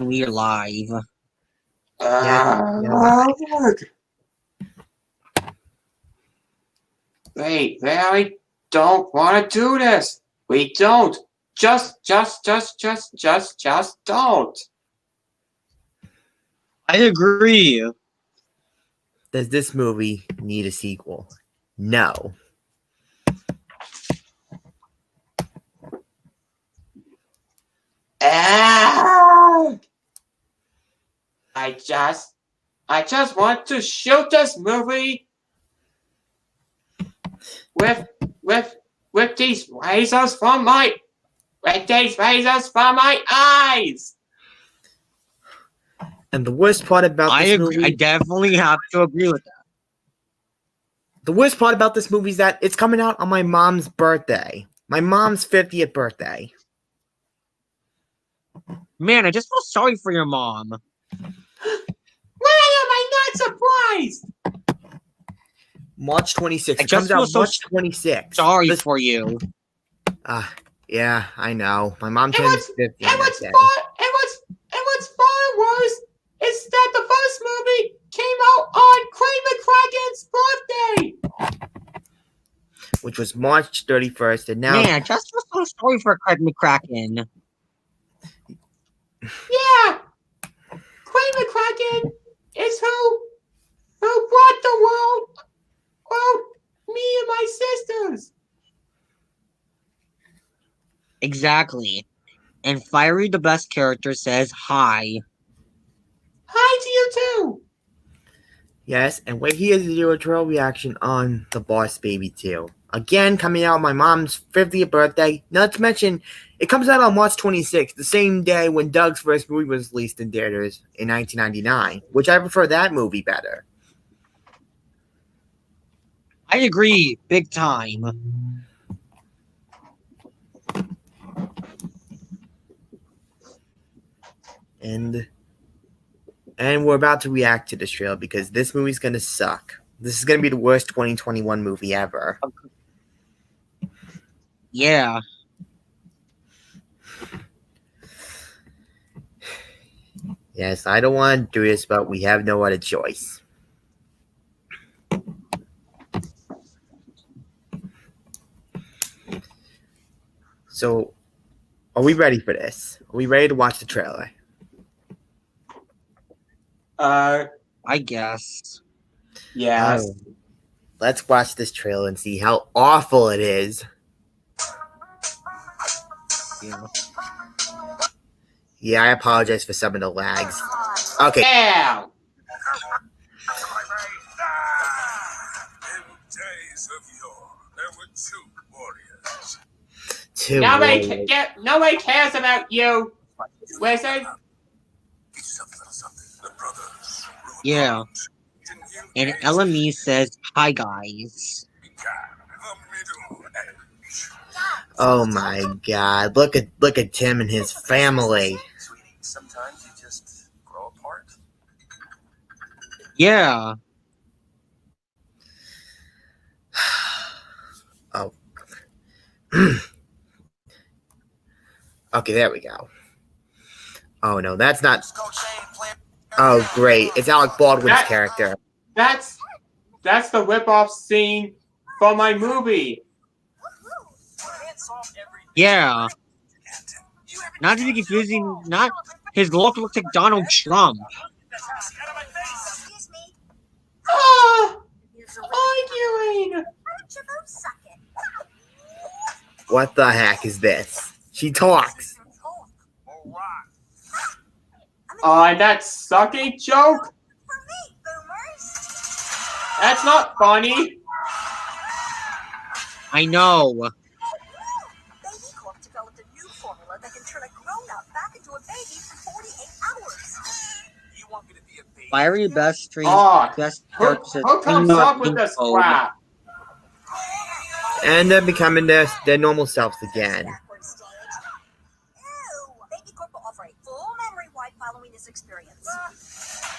We are live. Wait, really? Don't want to do this. We don't. Just don't. I agree. Does this movie need a sequel? No. I just want to shoot this movie with these razors from my eyes. And the worst part about this movie, I definitely have to agree with that. the worst part about this movie is that it's coming out on my mom's birthday. My mom's 50th birthday. Man, I just feel sorry for your mom. Why am I not surprised? March 26th. I It just comes out feel so March 26th. Sorry for you. Yeah, I know. My mom And turns 50 what's that day. far worse is that the first movie came out on Craig McCracken's birthday. Which was March 31st, and now... Man, I just feel so sorry for Craig McCracken. Yeah, Craig McCracken is who brought the world me and my sisters. Exactly. And Fiery the Best Character says hi. Hi to you too. Yes, and wait, here's the editorial reaction on The Boss Baby 2. Again, coming out on my mom's 50th birthday. Not to mention, it comes out on March 26th, the same day when Doug's first movie was released in theaters in 1999, which I prefer that movie better. I agree, big time. And we're about to react to this trailer because this movie's going to suck. This is going to be the worst 2021 movie ever. Yeah. Yes, I don't want to do this, but we have no other choice. So, are we ready for this? Are we ready to watch the trailer? I guess. Yes. Let's watch this trailer and see how awful it is. Yeah. Yeah, I apologize for some of the lags. Okay. Yeah. Days of yore, there were two warriors. Nobody cares about you, wizard. The brothers. Yeah. And LME says hi, guys. Oh my God! Look at Tim and his family. Sometimes you just grow apart. Yeah. Oh. Okay, there we go. Oh no, that's not. Oh great! It's Alec Baldwin's character. That's the whip-off scene from my movie. Yeah. Not to be confusing, not his look looks like Donald Trump. Arguing. What the heck is this? She talks. That sucky joke? That's not funny. I know. Baby Corp developed a new formula that can turn a grown-up back into a baby for 48 hours. You want me to be a baby? Fiery Best Stream Best Who Character says comes up with this crap? And they're becoming their normal selves again. Baby Corp will offer a full memory wipe following this experience.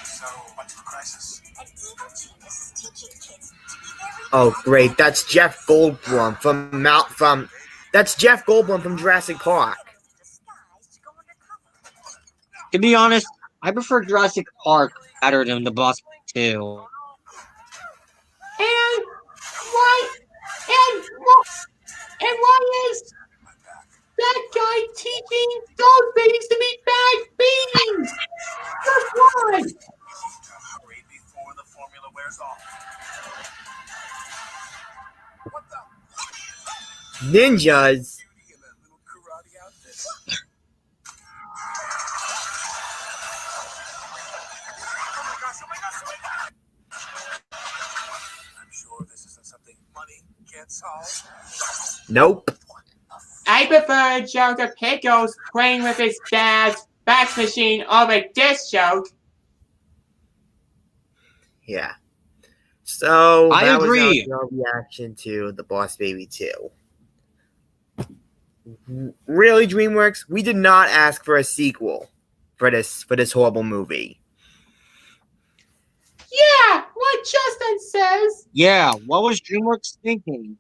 So, what's the crisis? An evil genius is teaching kids to be very... Oh great! That's Jeff Goldblum That's Jeff Goldblum from Jurassic Park. To be honest, I prefer Jurassic Park better than The Boss 2. And why? And why is that guy teaching those babies to be bad babies? Just why? Hurry before the formula wears off. What the? Ninjas. Beauty in that little karate outfit. Oh my gosh, oh my gosh, oh my gosh! I'm sure this isn't something money can't solve. Nope. I prefer Joseph Pickles playing with his dad's fax machine over this joke. Yeah. So I that agree. was our reaction to The Boss Baby 2. Really, DreamWorks? We did not ask for a sequel for this horrible movie. Yeah, what Justin says. Yeah, what was DreamWorks thinking?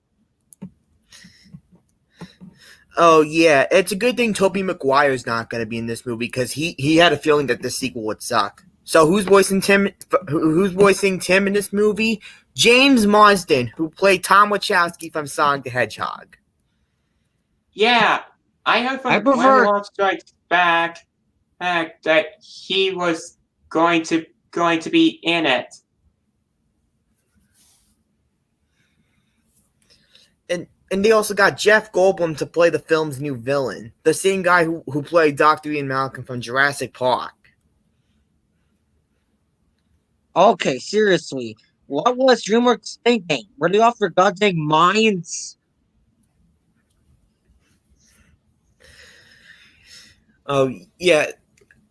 Oh yeah, it's a good thing Tobey Maguire's not going to be in this movie because he had a feeling that the sequel would suck. So who's voicing Tim? Who's voicing Tim in this movie? James Marsden, who played Tom Wachowski from Sonic the Hedgehog. Yeah, I heard from I When prefer- Love Strikes Back that he was going to be in it. And they also got Jeff Goldblum to play the film's new villain, the same guy who played Dr. Ian Malcolm from Jurassic Park. Okay, seriously, what was DreamWorks thinking? Were they off their goddamn minds? Oh yeah,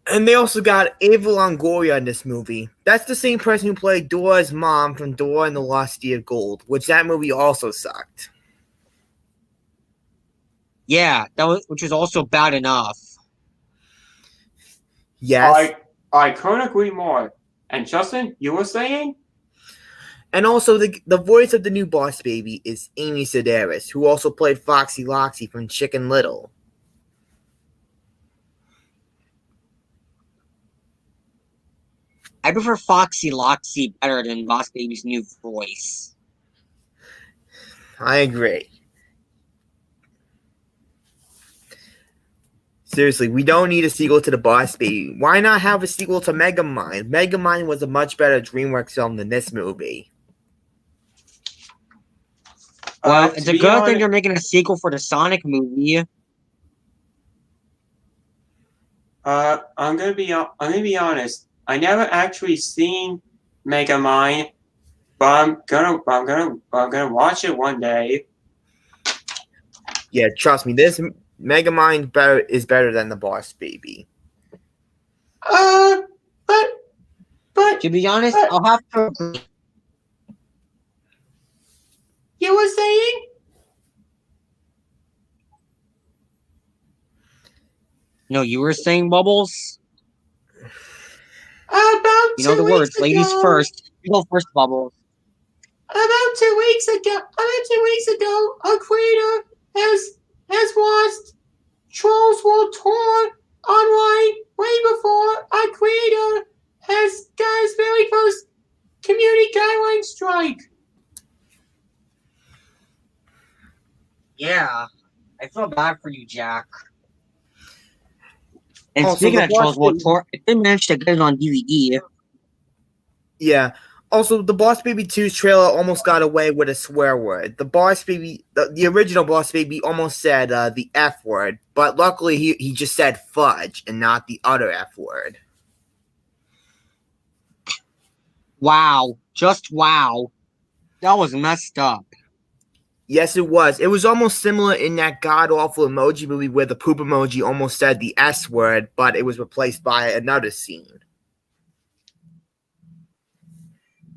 and they also got Ava Longoria in this movie. That's the same person who played Dora's mom from Dora and the Lost City of Gold, which that movie also sucked. Yeah, which was also bad enough. Yes. I couldn't agree more. And Justin, you were saying? And also, the voice of the new Boss Baby is Amy Sedaris, who also played Foxy Loxy from Chicken Little. I prefer Foxy Loxy better than Boss Baby's new voice. I agree. Seriously, we don't need a sequel to The Boss Baby. Why not have a sequel to Megamind? Megamind was a much better DreamWorks film than this movie. Well, it's to a be good thing honest- they're making a sequel for the Sonic movie. I'm gonna be honest. I never actually seen Megamind, but I'm gonna watch it one day. Yeah, trust me, this Megamind is better than The Boss Baby. But To be honest, I'll have to agree. you were saying? No, you were saying, Bubbles? About You know the words, ladies first. You go first, Bubbles. About 2 weeks ago, a creator has watched Trolls World Tour online way before our creator has got his very first community guideline strike. Yeah, I feel bad for you, Jack. And Also, speaking the of Trolls Boss World Baby- Tour, I did manage to get it on DVD. Yeah. Also, the Boss Baby 2's trailer almost got away with a swear word. The Boss Baby, the original Boss Baby almost said the F word, but luckily he just said fudge and not the other F word. Wow. Just wow. That was messed up. Yes, it was. It was almost similar in that god-awful emoji movie where the poop emoji almost said the S word, but it was replaced by another scene.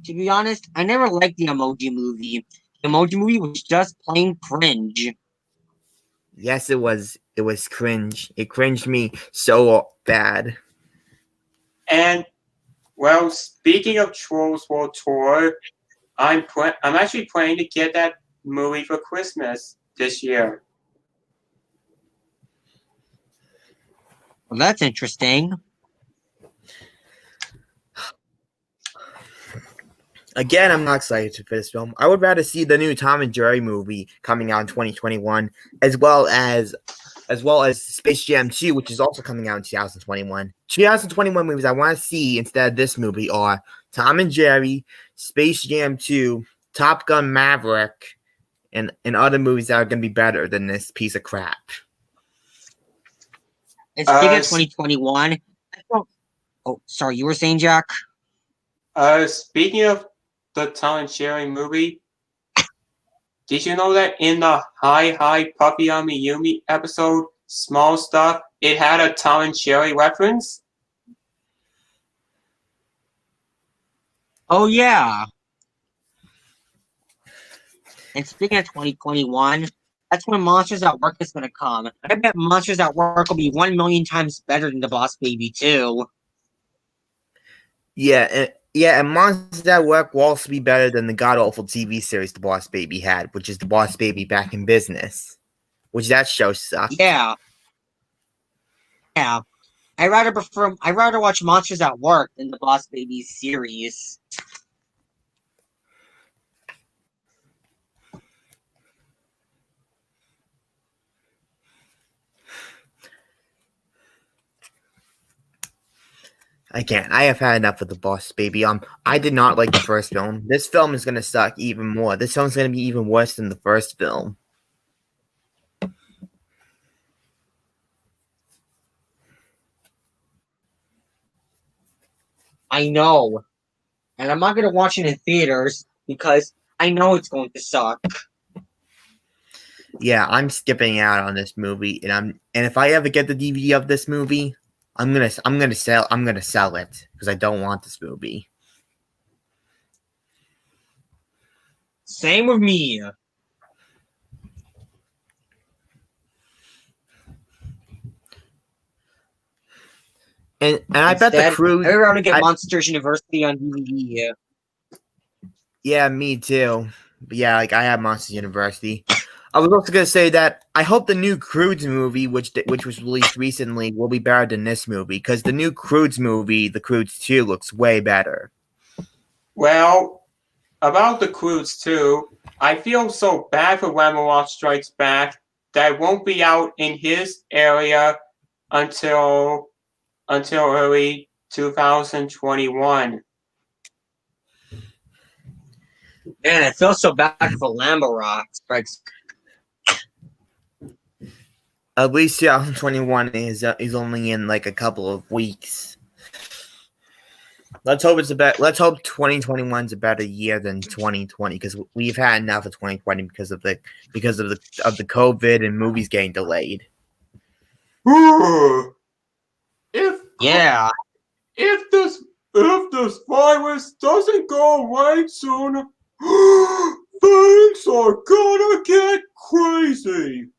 To be honest, I never liked the Emoji Movie. The Emoji Movie was just plain cringe. Yes, it was. It was cringe. It cringed me so bad. And well, speaking of Trolls World Tour, I'm actually planning to get that movie for Christmas this year. Well, that's interesting. Again, I'm not excited for this film. I would rather see the new Tom and Jerry movie coming out in 2021, as well as Space Jam 2, which is also coming out in 2021. 2021 movies I want to see instead of this movie are Tom and Jerry, Space Jam 2, Top Gun Maverick, and other movies that are going to be better than this piece of crap. And speaking of 2021, oh, sorry, you were saying, Jack? Speaking of the Tom and Jerry movie, did you know that in the Hi Puppy Yummy Yumi episode, Small Stuff, it had a Tom and Jerry reference? Oh, yeah. And speaking of 2021, that's when Monsters at Work is going to come. I bet Monsters at Work will be 1,000,000 times better than The Boss Baby 2. Yeah, and Monsters at Work will also be better than the god-awful TV series The Boss Baby had, which is The Boss Baby Back in Business. Which that show sucked. Yeah. I rather watch Monsters at Work than the Boss Baby series. I can't. I have had enough of The Boss Baby. I did not like the first film. This film is gonna suck even more. This film's gonna be even worse than the first film. I know. And I'm not going to watch it in theaters because I know it's going to suck. Yeah, I'm skipping out on this movie, and if I ever get the DVD of this movie, I'm gonna sell it because I don't want this movie. Same with me. And I bet the crew. I'd rather get Monsters University on DVD. Yeah, me too. But yeah, like I have Monsters University. I was also gonna say that I hope the new Croods movie, which was released recently, will be better than this movie because the new Croods movie, The Croods 2, looks way better. Well, about the Croods 2, I feel so bad for Ramalot Strikes Back that it won't be out in his area until early 2021. Man, I feel so bad for Lamborghini. At least 2021 is only in like a couple of weeks. Let's hope 2021 is a better year than 2020 because we've had enough of 2020 because of the COVID and movies getting delayed. If this virus doesn't go away soon, things are gonna get crazy.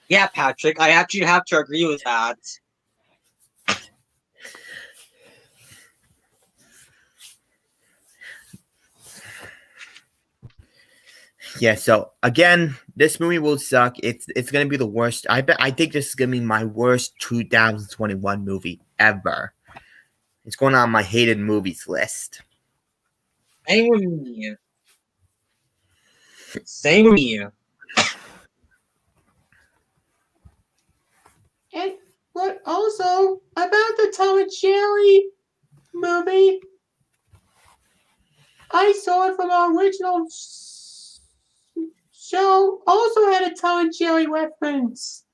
Yeah, Patrick, I actually have to agree with that. Yeah, so again, this movie will suck. It's gonna be the worst. I think this is gonna be my worst 2021 movie ever. It's going on my hated movies list. Same with me. Same with me. And what also about the Tom and Jerry movie? I saw it from our original show. Also had a Tom and Jerry reference.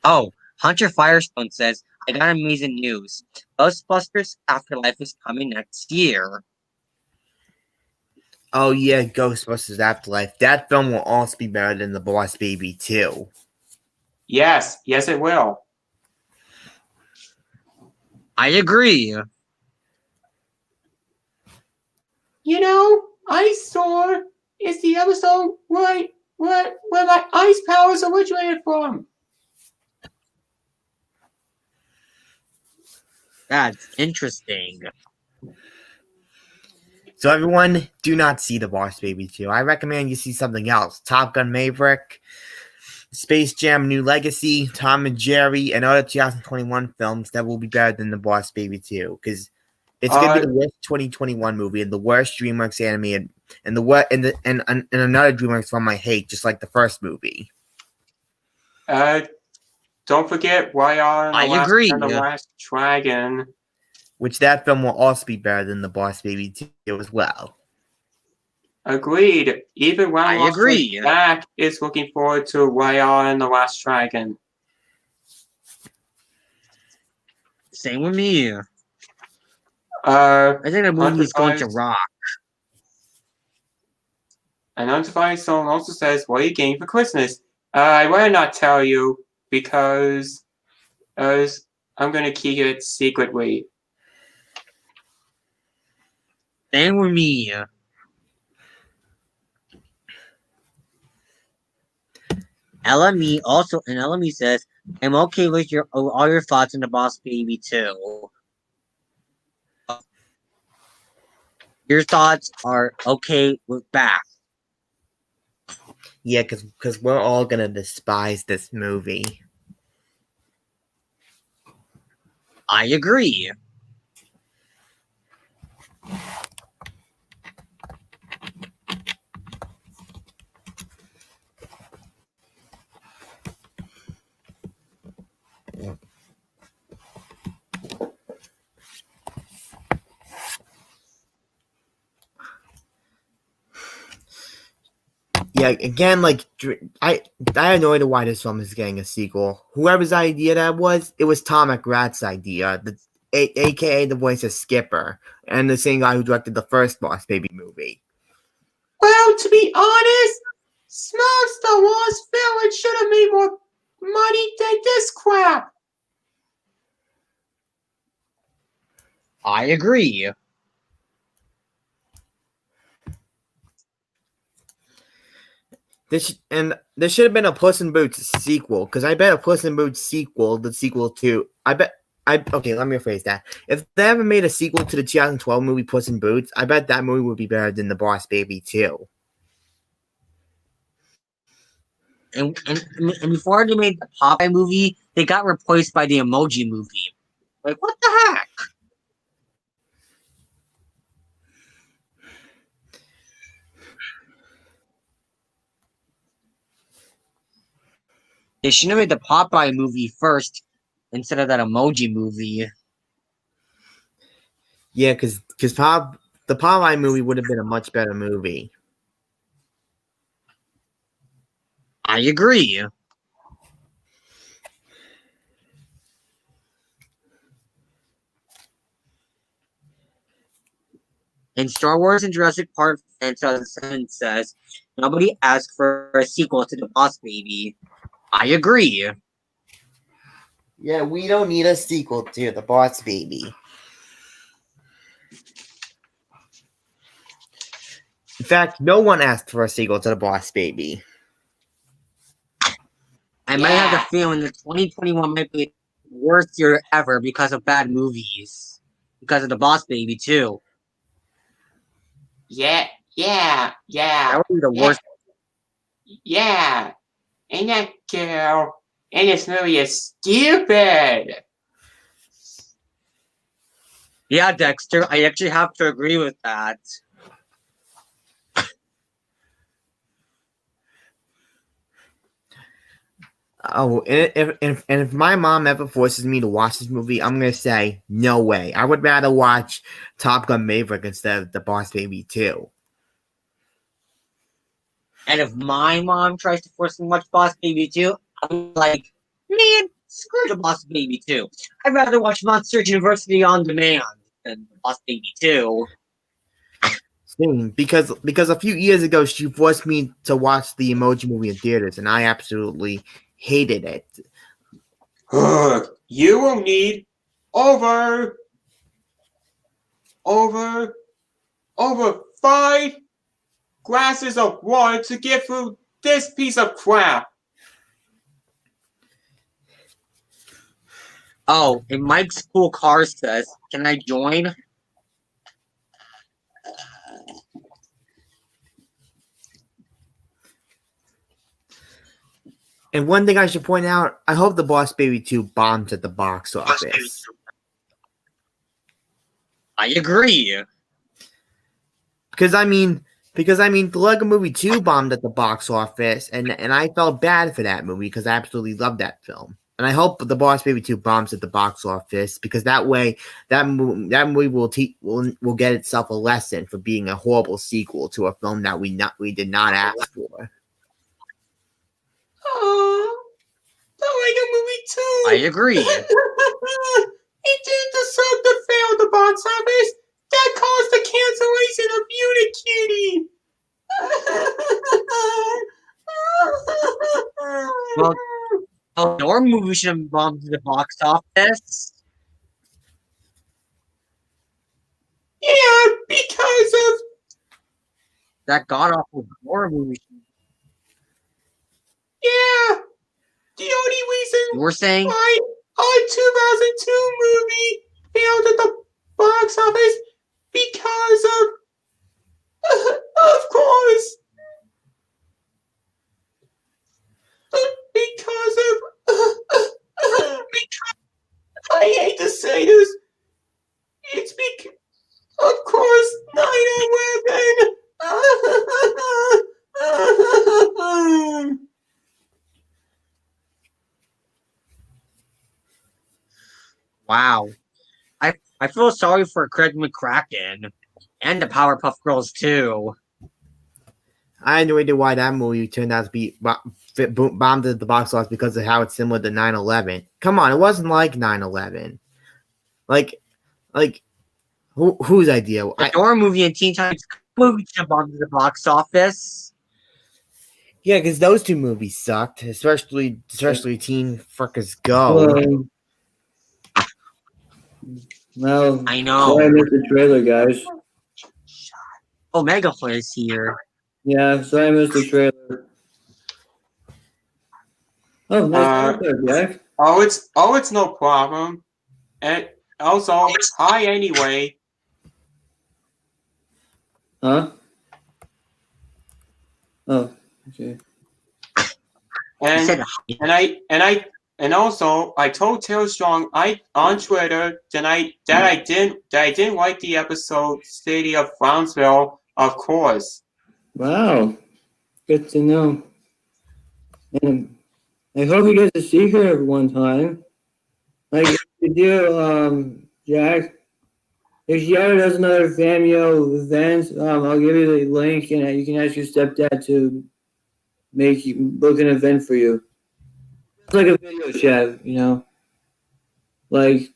Oh, Hunter Firestone says, I got amazing news. Ghostbusters Afterlife is coming next year. Oh yeah, Ghostbusters Afterlife. That film will also be better than The Boss Baby 2. Yes, it will. I agree. You know, I saw is the episode where my ice powers originated from. That's interesting. So everyone, do not see The Boss Baby 2. I recommend you see something else. Top Gun Maverick, Space Jam: New Legacy, Tom and Jerry, and other 2021 films that will be better than The Boss Baby 2, because it's gonna be the worst 2021 movie and the worst DreamWorks animated, and and another DreamWorks film I hate, just like the first movie. Don't forget Raya and the Last Dragon. Which that film will also be better than The Boss Baby 2 as well. Agreed. Even Ryan back is looking forward to Raya and the Last Dragon. Same with me. I think the movie's going to rock. And Undivided Zone also says, "What are you getting for Christmas?" I rather not tell you because I'm going to keep it secretly. Same with me. LME says, "I'm okay with all your thoughts on The Boss Baby 2. Your thoughts are okay with back." Yeah, because we're all gonna despise this movie. I agree. Yeah, again, like I have no idea why this film is getting a sequel. Whoever's idea that was, it was Tom McGrath's idea, aka the voice of Skipper, and the same guy who directed the first Boss Baby movie. Well, to be honest, Smurfs the Lost Village should have made more money than this crap. I agree. There should have been a Puss in Boots sequel, because I bet a Puss in Boots sequel, let me rephrase that. If they ever made a sequel to the 2012 movie Puss in Boots, I bet that movie would be better than The Boss Baby 2. And before they made the Popeye movie, they got replaced by the Emoji movie. Like, what the heck? They should have made the Popeye movie first instead of that Emoji movie. Yeah, because the Popeye movie would have been a much better movie. I agree. And Star Wars and Jurassic Park fan 2007 says, "Nobody asked for a sequel to The Boss Baby." I agree. Yeah, we don't need a sequel to The Boss Baby. In fact, no one asked for a sequel to The Boss Baby. I might have the feeling that 2021 might be the worst year ever because of bad movies. Because of The Boss Baby, too. Yeah. That would be the worst. Yeah. And that girl in this movie is stupid. Yeah, Dexter, I actually have to agree with that. Oh, and if my mom ever forces me to watch this movie, I'm gonna say no way. I would rather watch Top Gun Maverick instead of The Boss Baby 2. And if my mom tries to force me to watch Boss Baby 2, I'm like, man, screw The Boss Baby 2. I'd rather watch Monster University on Demand than Boss Baby 2. Same, because a few years ago she forced me to watch the Emoji Movie in theaters, and I absolutely hated it. You will need over 5 glasses of water to get through this piece of crap. Oh, and Mike's Cool Cars says, "Can I join?" And one thing I should point out, I hope the Boss Baby 2 bombs at the box office. I agree. Because I mean, the Lego Movie 2 bombed at the box office, and I felt bad for that movie because I absolutely loved that film. And I hope the Boss Baby 2 bombs at the box office because that way that movie will get itself a lesson for being a horrible sequel to a film that we did not ask for. Oh, the Lego Movie 2. I agree. It didn't deserve to fail at the box office. That caused the cancellation of Unikitty. Well, your movie should have bombed at the box office. Yeah, because of That god awful horror movie. yeah. The only reason You were saying? why our 2002 movie failed at the box office because of course, because I hate to say this, it's because of course 9/11. Wow. I feel sorry for Craig McCracken and the Powerpuff Girls too. I had no idea why that movie turned out to be bombed at the box office because of how it's similar to 9/11. Come on, it wasn't like 9/11. Like whose idea? The horror movie and Teen Titans movie should have bombed at the box office. Yeah, because those two movies sucked, especially Teen Fuckers Go. Well, I know. sorry I missed the trailer, guys. Omega is here. Yeah, sorry I missed the trailer. Oh, nice there, Jack. Oh, it's no problem. And also, hi anyway. Huh? Oh, okay. He said, And also I told Taylor Strong on Twitter that I didn't like the episode City of Brownsville, of course. Wow. Good to know. And I hope you get to see her one time. Like if you do, Jack, if she ever does another Famio event, I'll give you the link and you can ask your stepdad to book an event for you. It's like a video chat, you know. Like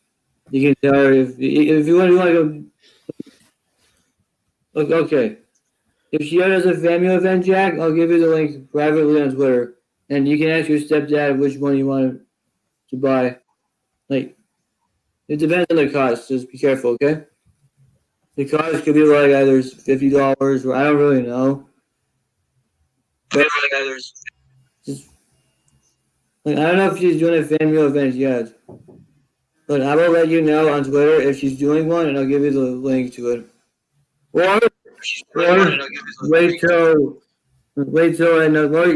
you can tell her if you want to like okay. If she does a Famio event, Jack, I'll give you the link privately on Twitter, and you can ask your stepdad which one you want to buy. Like it depends on the cost. Just be careful, okay? The cost could be like either $50 or I don't really know. But I don't know if she's doing a Famio event yet, but I will let you know on Twitter if she's doing one, and I'll give you the link to it. Or wait till I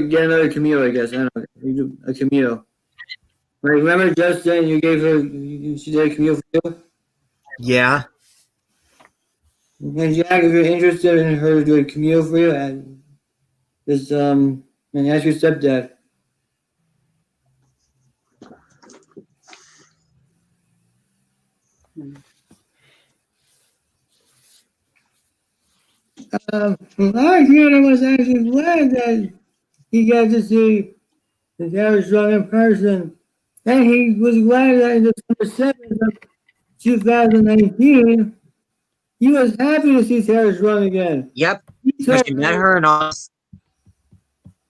get another Camille, I guess. I don't know. You do a Camille. Like, remember Justin? You gave her. She did a Camille for you. Yeah. And Jack, if you're interested in her doing a Camille for you, and just and ask your stepdad. I was actually glad that he got to see the Taylor Strong in person. And he was glad that in December 7th of 2019, he was happy to see Taylor Strong again. yep, He because told she met me- her and all.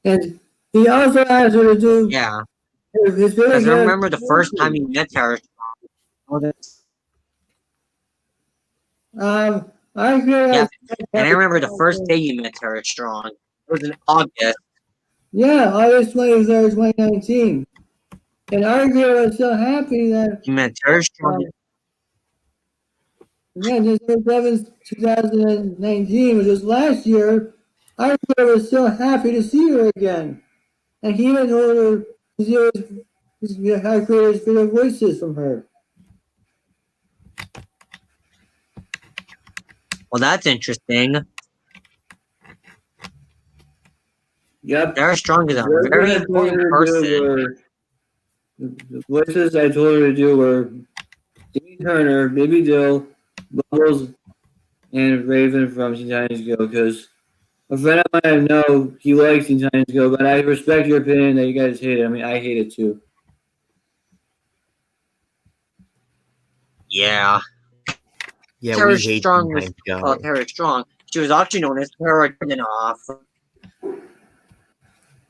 And he also asked her to do Yeah, his because favorite. I remember the first time he met her. I feel Yeah, like and I remember the first day you met Tara Strong. It was in August. Yeah, August 23rd, 2019. And Argo was so happy that You met Tara Strong. yeah, December 7th, 2019, which was last year, Argo was so happy to see her again. And he even told her I created favorite voices from her. Well, that's interesting. Yep. Sarah Strong is a That's what very I told important her to do person. were- The voices I told her to do were Timmy Turner, Baby Dill, Bubbles, and Raven from Teen Titans Go. Because a friend of mine I know he likes Teen Titans Go, but I respect your opinion that you guys hate it. I mean, I hate it too. Yeah. Yeah, Sarah we hate Strong was Teen Titans Go. Sarah Strong. She was actually known as Sarah Dinoff.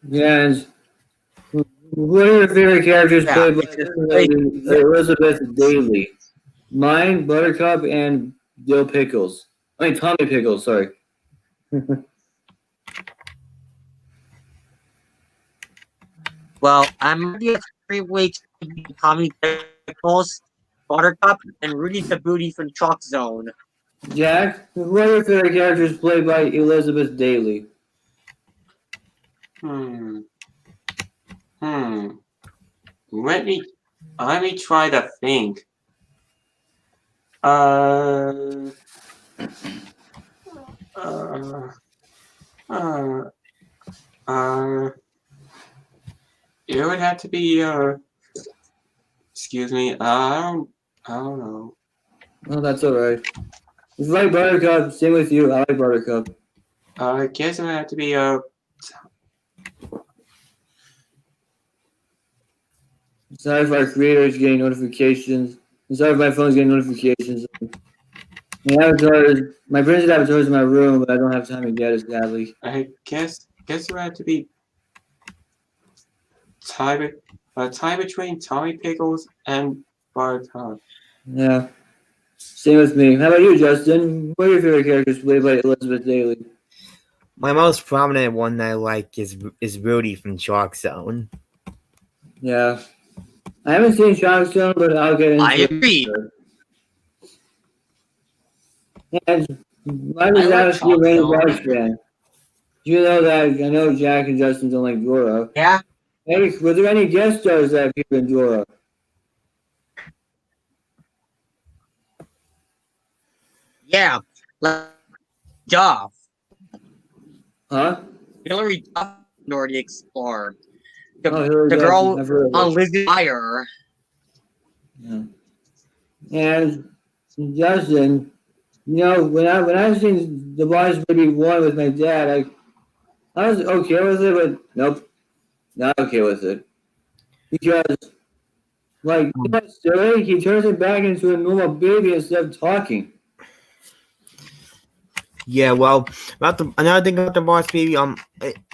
Yeah, and what are your favorite characters Yeah, played by it's just Elizabeth Daily? Mine, Buttercup, and Dill Pickles. I mean, Tommy Pickles, sorry. Well, I'm already at 3 weeks to be Tommy Pickles, Buttercup, and Rudy the Booty from Chalk Zone. Jack, what are your favorite characters played by Elizabeth Daily? Let me try to think. It would have to be excuse me, I don't know. Oh, that's alright. It's like Buttercup, same with you. I like Buttercup. I guess it would have to be Sorry if our creators getting notifications. I'm sorry if my phone's getting notifications. My printed avatar is in my room, but I don't have time to get it, sadly. I guess it would have to be tie between Tommy Pickles and Buttercup. Yeah. Same with me. How about you, Justin? What are your favorite characters played by Elizabeth Daily? My most prominent one that I like is Rudy from Chalk Zone. Yeah. I haven't seen Shark Zone, but I'll get into I it. agree. And I was like asking you, Shark Randy Zone. Marsh fan. You know that I know Jack and Justin don't like Dora. Yeah? Hey, were there any guest stars that appeared in Dora? Yeah. Like Duff. Huh? Hillary Duff, Minority Explorer. The Hillary Duff, girl I've heard of on it. Lizzie Fire. Yeah. And Justin, you know, when I seen The Boss Baby 1 with my dad, I was okay with it, but nope, not okay with it. Because, like, in that story, he turns it back into a normal baby instead of talking. Yeah, well, another thing about the Boss Baby,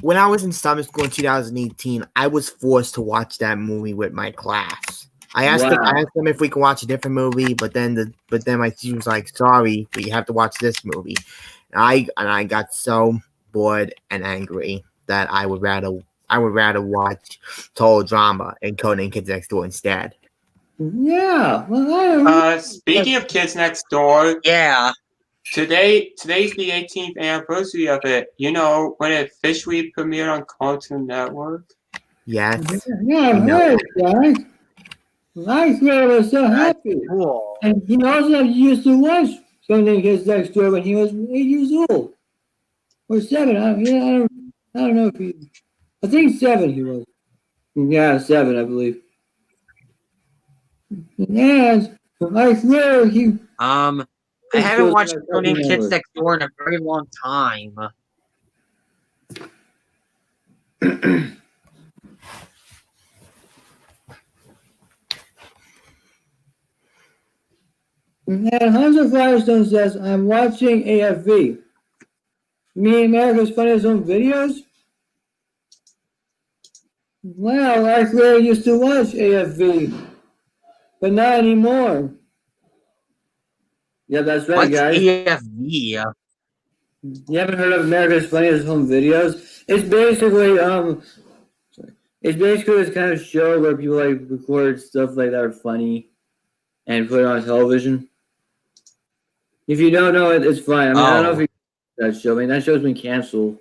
when I was in summer school in 2018, I was forced to watch that movie with my class. I asked them if we could watch a different movie, but then my teacher was like, "Sorry, but you have to watch this movie." And I got so bored and angry that I would rather watch Total Drama and Conan Kids Next Door instead. Yeah. Well, Speaking of Kids Next Door, Yeah. today's the 18th anniversary of it. You know, when it officially premiered on Cartoon Network. Yes. Yeah, I've heard, guys. My friend was so happy. Cool. And he also used to watch Conan Kids Next Door when he was 8 years old. Or 7. I don't know if I think 7 he was. Yeah, 7, I believe. And I swear he. I haven't watched Conan Kids Next Door in a very long time. And Hunter Firestone says, I'm watching AFV. Me America's Funniest Home Videos? Well, I swear I used to watch AFV, but not anymore. Yeah, that's right, What's guys. AFV? You haven't heard of America's Funniest Home Videos? It's basically this kind of show where people like record stuff like that are funny and put it on television. If you don't know it, it's fine. I mean, I don't know if you that show. I mean, that show's been canceled.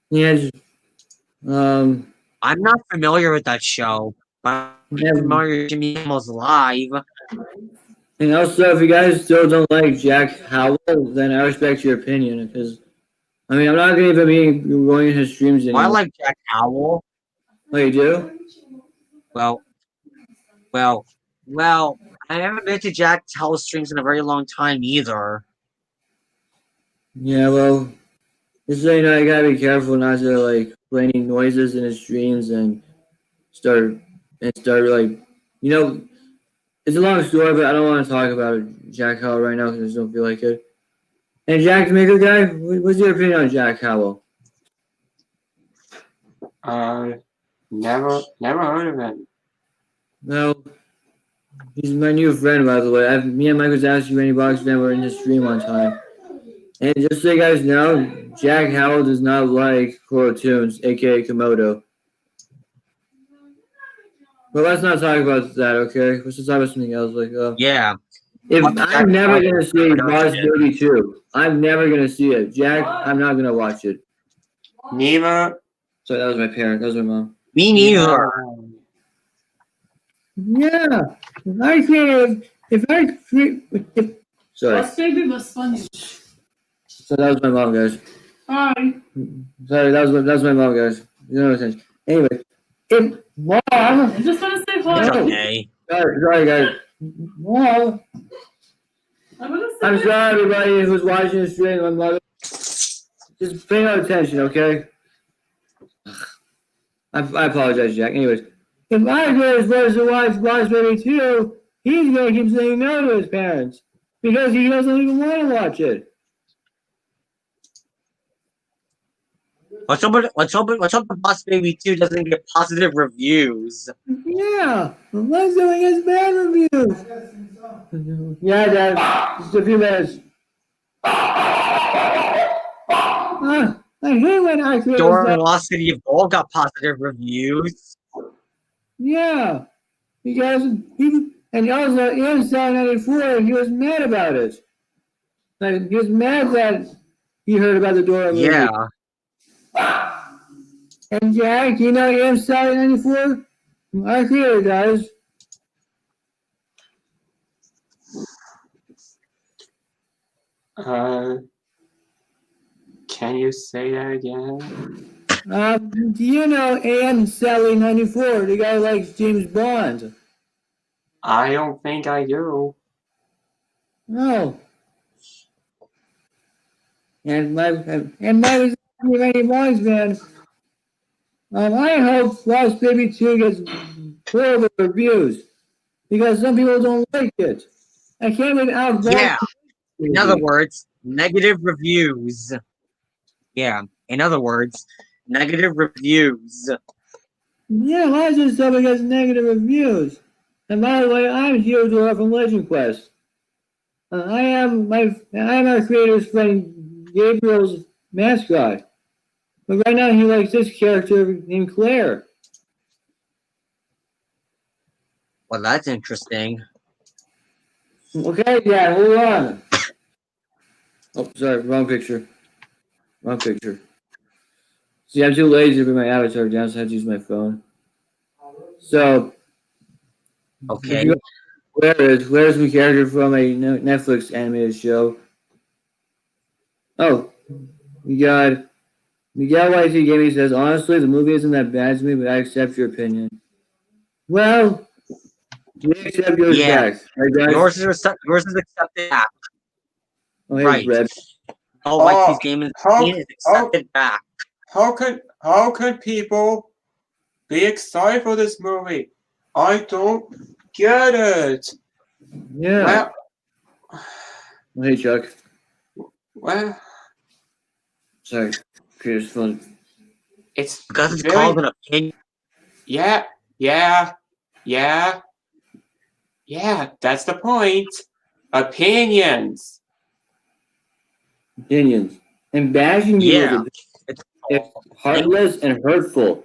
Yeah, I'm not familiar with that show, but I'm Yeah. familiar with Jimmy Kimmel's Live. And also, if you guys still don't like Jack Howell, then I respect your opinion. Because I mean, I'm not going to even be going in his streams I anymore. like Jack Howell. Oh, you do? Well, I haven't been to Jack Howell's streams in a very long time either. Yeah. Well, just so you know, you gotta be careful not to like play any noises in his streams and start like, you know, it's a long story, but I don't want to talk about Jack Howell right now because I just don't feel like it. And Jack Maker guy, what's your opinion on Jack Howell? Never heard of him. Well, he's my new friend, by the way. Me and Michael Zaszky, Randy Box fan, were in his stream one time. And just so you guys know, Jack Howell does not like Coral Tunes, aka Komodo. But let's not talk about that, okay? Let's just talk about something else. Like, Yeah. if What Jack I'm never Howell gonna see Boss production? Baby 2, I'm never gonna see it. Jack, I'm not gonna watch it. Neither. Sorry, that was my parent. That was my mom. Me neither. Yeah, sorry. Baby was funny. So that was my mom, guys. Hi. Sorry, that was my mom, guys. You know what I'm saying? Anyway, Mom. I just want to say It's hi. okay. Sorry, guys. Mom. I want to say I'm hi. sorry, everybody who's watching this stream. My mother. Just pay no attention, okay? I apologize, Jack. Anyways, if I go as far as to watch Boss Baby 2, he's gonna keep saying no to his parents because he doesn't even want to watch it. Let's hope the Boss Baby 2 doesn't get positive reviews. Yeah, let's do it gets bad reviews. Yeah, Dad. Just a few minutes. I hate when I feel Dora and Lost City of Gold got positive reviews. Yeah, because he and also in 794 he was mad about it. Like he was mad that he heard about the Dora movie. Yeah. And Jack, you know in 794, I hear it, guys. Can you say that again? Do you know AM Sally 94? The guy likes James Bond. I don't think I do. No. And my many Bonds fan. I hope Lost Baby 2 gets horrible reviews because some people don't like it. I can't believe how Yeah. In other words, negative reviews. Yeah. In other words, negative reviews. Yeah, lots of stuff gets negative reviews. And by the way, I'm Theodore from Legend Quest. I am our creator's friend Gabriel's mascot. But right now he likes this character named Claire. Well, that's interesting. Okay, Dad, hold on. Oh, sorry, wrong picture. Wrong picture. See, I'm too lazy to bring my avatar down, so I have to use my phone. So, Okay. Claire's my character from a Netflix animated show. Oh, we got Miguel YT Gaming says, honestly, the movie isn't that bad to me, but I accept your opinion. Well, we accept yours Yeah. back. Right, guys? Yours is accepted back. Oh, hey, Right. Brett. Oh, like these games is accepted back. How could people be excited for this movie? I don't get it. Yeah. Hey, Chuck. Well, Sorry. Creator's phone. it's Because it's very- called an opinion. Yeah, that's the point. Opinions. Opinions. And bashing you Yeah. is heartless and hurtful.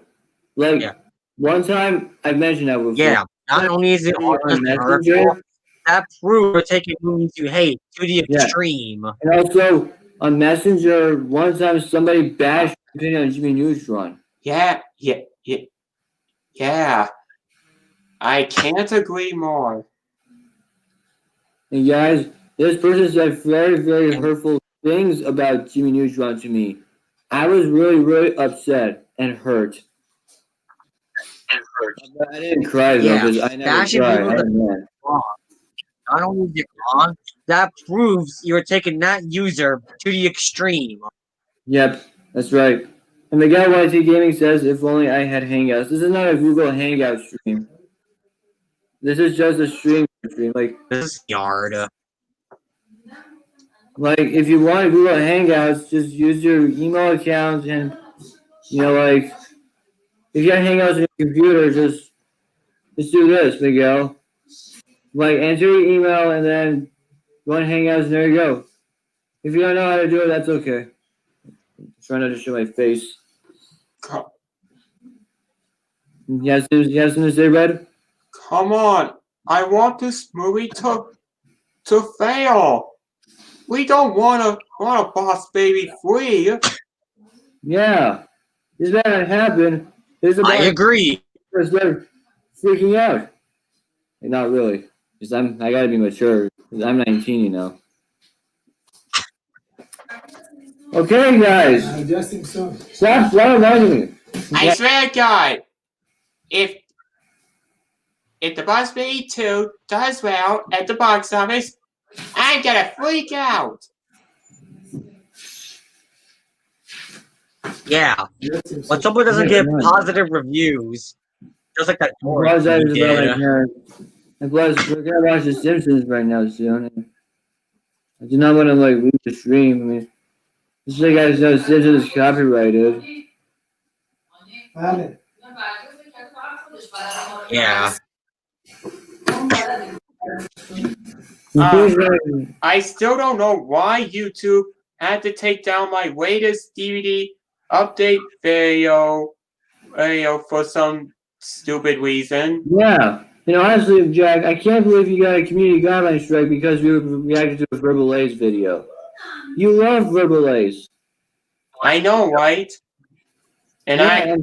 Like, Yeah. one time, I've mentioned that before. Yeah. Not only is it On heartless and Messenger, hurtful, that proves we're taking moving to hate to the Yeah. extreme. and also on Messenger, one time somebody bashed my opinion on Jimmy Neutron. Yeah. Yeah, I can't agree more. And guys, this person said very, very hurtful things about Jimmy Neutron to me. I was really, really upset and hurt. But I didn't cry though, Yeah, because I never bashing cry. people I'm that a man. wrong. Not only is it wrong, that proves you're taking that user to the extreme. Yep, that's right. And Miguel YT Gaming says, if only I had Hangouts. This is not a Google Hangout stream. This is just a stream. Like, This is yard. if you want Google Hangouts, just use your email accounts and, like, if you have Hangouts on your computer, just do this, Miguel. Like, enter your email and then go on Hangouts and there you go. If you don't know how to do it, that's okay. I'm trying not to show my face. You have something to say, Red? Come on, I want this movie to fail. We don't want a Boss Baby 3. Yeah. This is not happen. This is I about agree. to start freaking out. And not really. Because I gotta be mature. Because I'm 19, Okay, guys. Stop reminding me. I swear to God, if the Boss Baby 2 does well at the box office, I'm gonna freak out. Yeah. When someone doesn't get positive reviews, just like that Torrent Plus, I movie was about my did. parents. And plus, we're gonna watch The Simpsons right now soon. And I do not want to leave the stream. I mean, just so you guys know, Simpsons is copyrighted. Yeah. I still don't know why YouTube had to take down my latest DVD update video for some stupid reason. Yeah. Honestly, Jack, I can't believe you got a community guideline strike because we reacted to a Verbal A's video. You love Verbal A's. I know, right? And Yeah,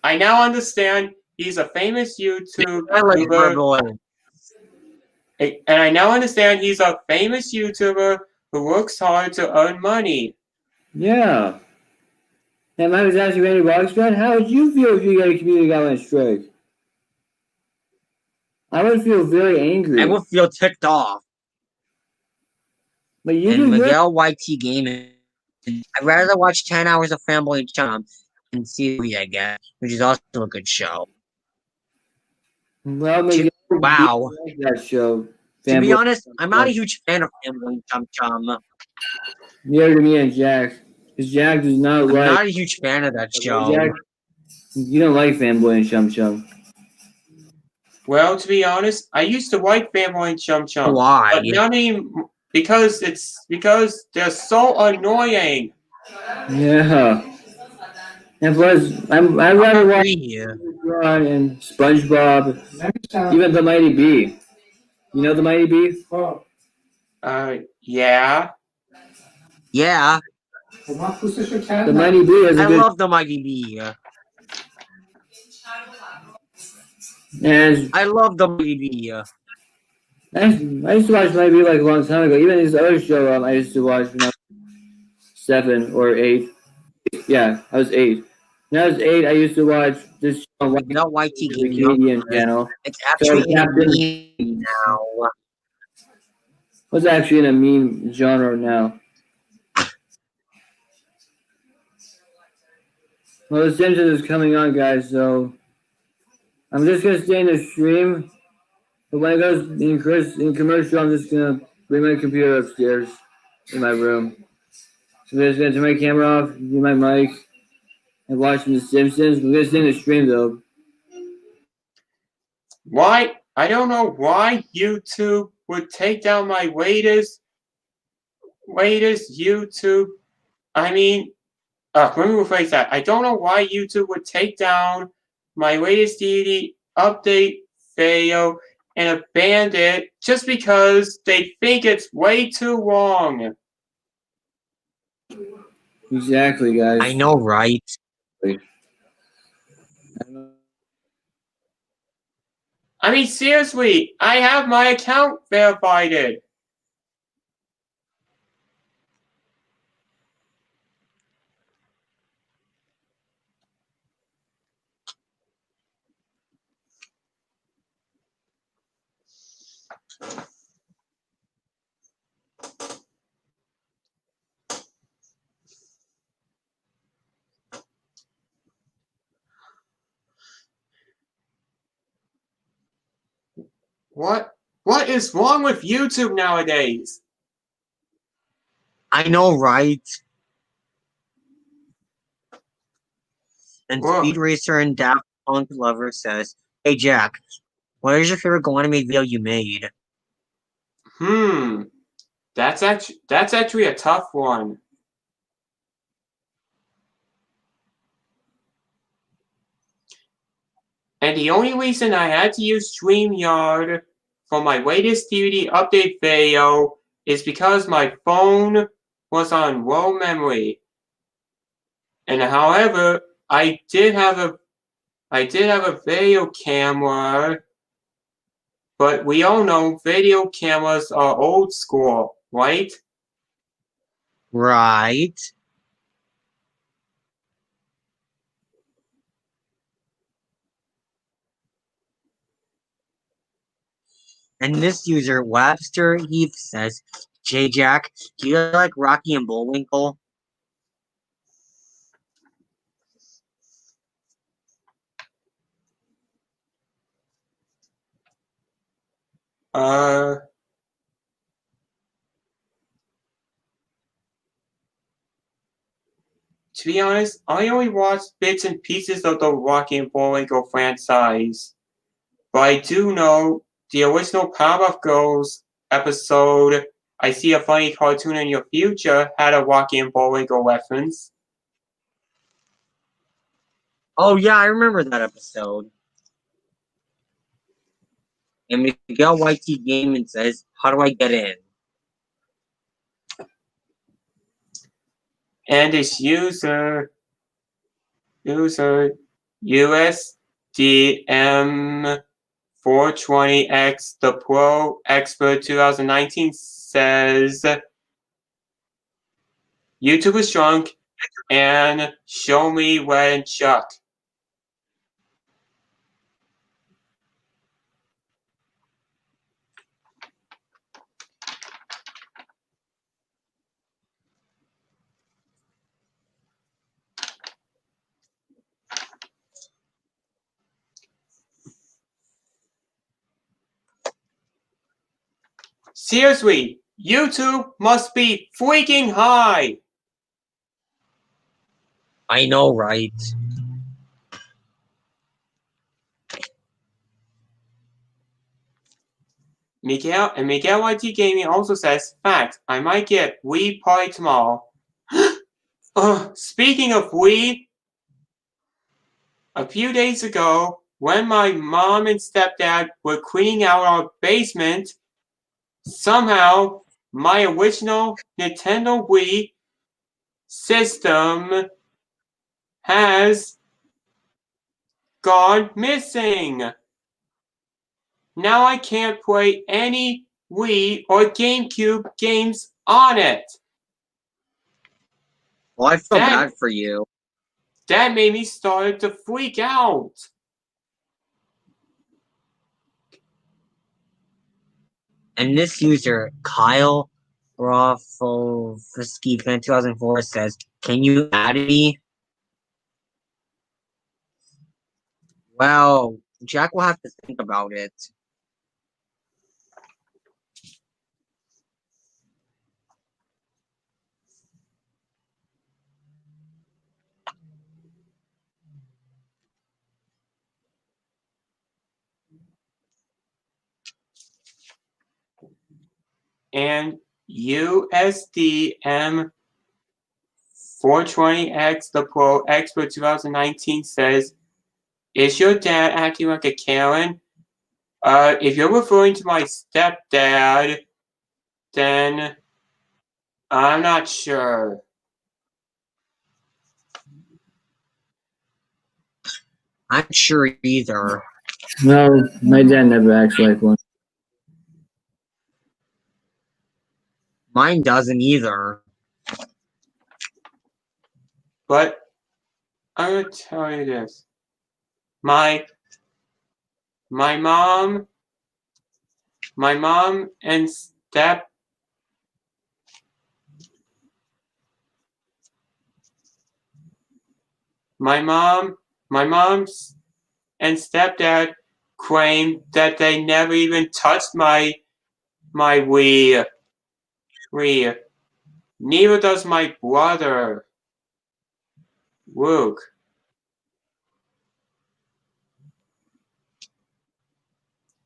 I now understand he's a famous YouTuber. I like Verbal A. And I now understand he's a famous YouTuber who works hard to earn money. Yeah. And I was asking Randy Boxman, how would you feel if you got a community guideline strike? I would feel very angry. I would feel ticked off. But you And do good. Miguel YT Gaming. I'd rather watch 10 hours of Family and Chum than see the I guess, which is also a good show. Well, Miguel, Wow. like that show. To be honest, I'm not a huge fan of Family and Chum Chum. Neither to me and Jack. Because Jack does not I'm like. not a huge fan of that show. Jack, you don't like Fanboy and Chum Chum. Well, to be honest, I used to like Family and Chum Chum. Why? But not anymore, because they're so annoying. Yeah. And plus, I'd rather watch Yeah. Ron and SpongeBob, even the Mighty Bee. You know the Mighty Bee? Yeah. Yeah. The Mighty Bee is a I good. love the Mighty Bee. And I love the Mighty Bee. I used to watch Mighty Bee like a long time ago. Even this other show I used to watch when I was 7 or 8. Yeah, I was 8. When I was 8, I used to watch this show on Miguel YT the Gaming. Canadian channel. It's actually in a Captain- meme now. What's actually in a meme genre now? Well, The Simpsons is coming on, guys, so I'm just gonna stay in the stream. But when it goes in commercial, I'm just gonna bring my computer upstairs in my room. So I'm just gonna turn my camera off, do my mic, and watching The Simpsons. We're gonna stay in the stream though. Why? I don't know why YouTube would take down my latest YouTube. I mean, let me rephrase that. I don't know why YouTube would take down my latest DVD update video and abandon it just because they think it's way too long. Exactly, guys. I know, right? I mean, seriously, I have my account verified. What is wrong with YouTube nowadays? I know, right? And Whoa. Speed Racer and Daft Punk Lover says, "Hey Jack, what is your favorite Go Anime video you made?" That's actually a tough one. And the only reason I had to use StreamYard for my latest DVD update video is because my phone was on low memory. And however, I did have a video camera, but we all know video cameras are old school, right? Right. And this user, Webster Heath, says, "J Jack, do you like Rocky and Bullwinkle?" To be honest, I only watched bits and pieces of the Rocky and Bullwinkle franchise. But I do know the original Powerpuff Girls episode, I See a Funny Cartoon in Your Future, had a Rocky and Bullwinkle reference. Oh yeah, I remember that episode. And Miguel YT Gaming says, "How do I get in?" And this user USDM420X the Pro Expert 2019 says YouTube is drunk and show me Red and Chuck. Seriously, YouTube must be freaking high. I know, right? Miguel YT Gaming also says, fact, I might get Wii Party tomorrow. Speaking of Wii, a few days ago, when my mom and stepdad were cleaning out our basement, somehow my original Nintendo Wii system has gone missing. Now I can't play any Wii or GameCube games on it. Well, I feel bad for you. That made me start to freak out. And this user, Kyle Rofovsky Fan 2004 says, "Can you add me?" Well, Jack will have to think about it. And USDM420X the Pro Expert 2019 says, is your dad acting like a Karen? If you're referring to my stepdad, then I'm not sure. I'm sure either. No, my dad never acts like one. Mine doesn't either. But I'm gonna tell you this. My mom and my mom's and stepdad claim that they never even touched my Wii. Neither does my brother, Luke.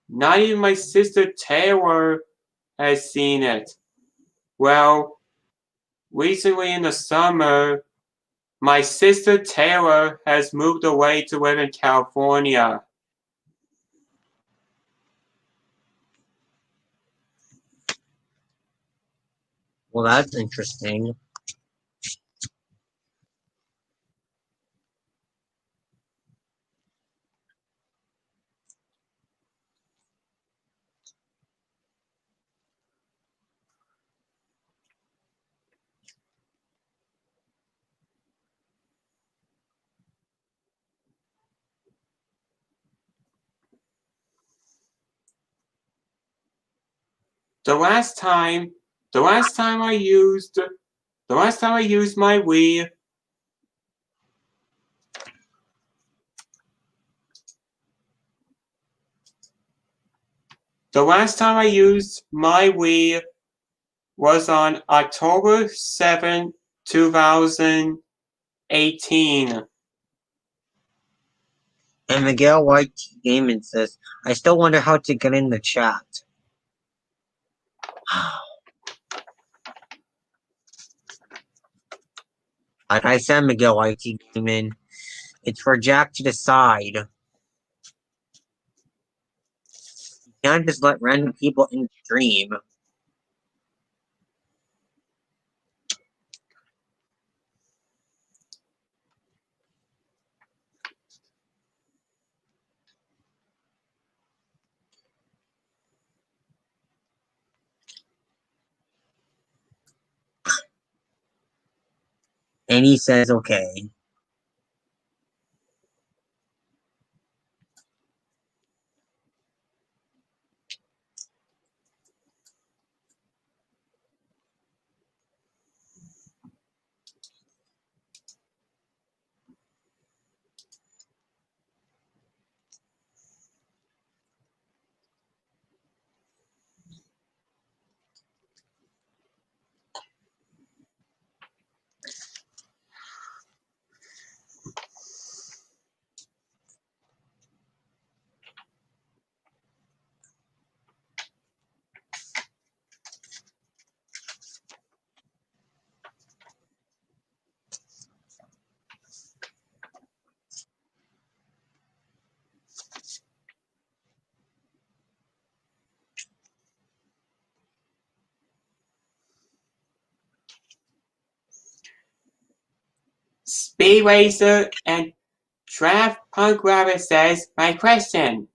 Not even my sister Taylor has seen it. Well, recently in the summer, my sister Taylor has moved away to live in California. Well, that's interesting. The last time I used my Wii, was on October 7, 2018. And Miguel White Gaming says, I still wonder how to get in the chat. Like I said, Miguel White Gaming, it's for Jack to decide. You can't just let random people in the stream. And he says, okay. Speed Racer and Draft Punk Rabbit says, my question.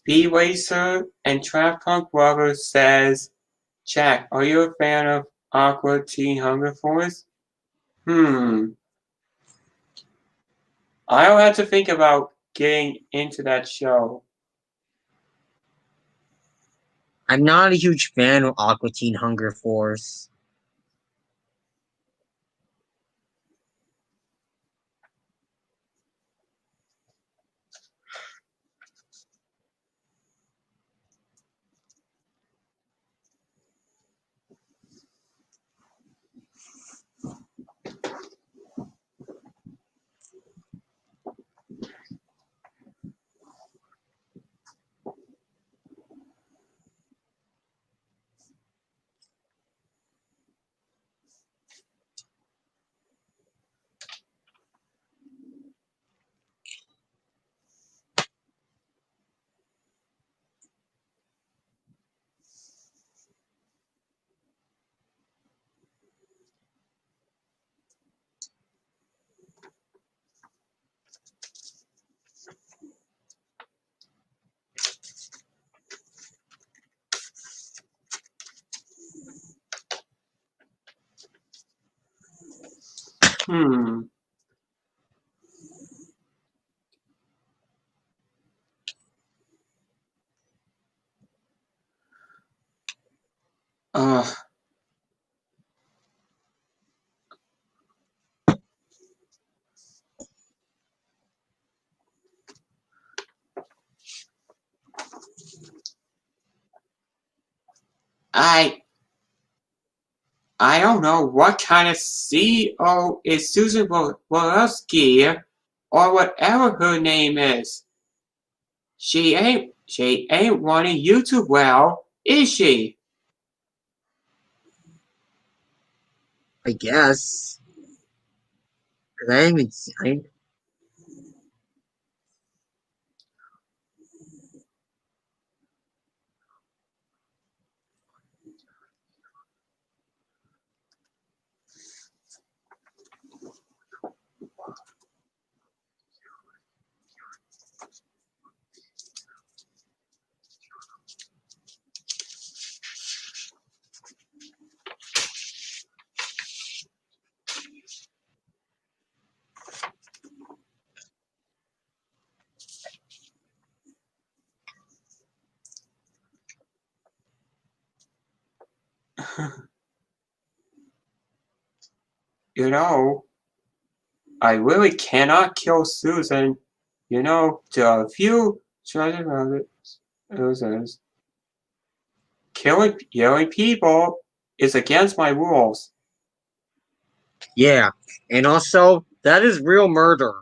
Speed Racer and Trap Punk Brothers says, Jack, are you a fan of Aqua Teen Hunger Force? I'll have to think about getting into that show. I'm not a huge fan of Aqua Teen Hunger Force. I don't know what kind of CEO is Susan Wojcicki or whatever her name is. She ain't running YouTube well, is she? I guess. 'Cause I haven't seen. You know, I really cannot kill Susan. You know, there are a few treasure rabbits. Killing people is against my rules. Yeah, and also, that is real murder.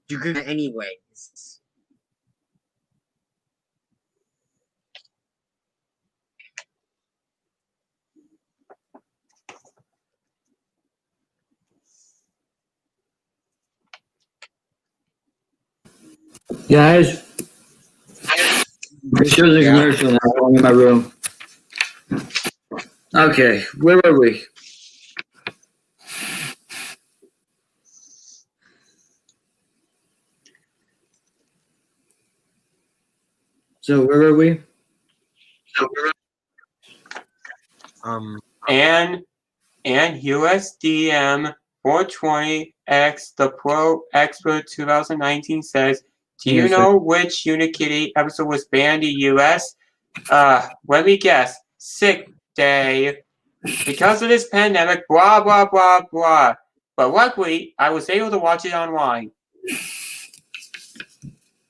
You could anyways. Guys, this was a commercial now. I'm in my room. Okay, where were we? So where were we? And USDM 420X the Pro Expert 2019 says, do you know which Unikitty episode was banned in the US? Let me guess. Sick Day. Because of this pandemic, blah, blah, blah, blah. But luckily, I was able to watch it online.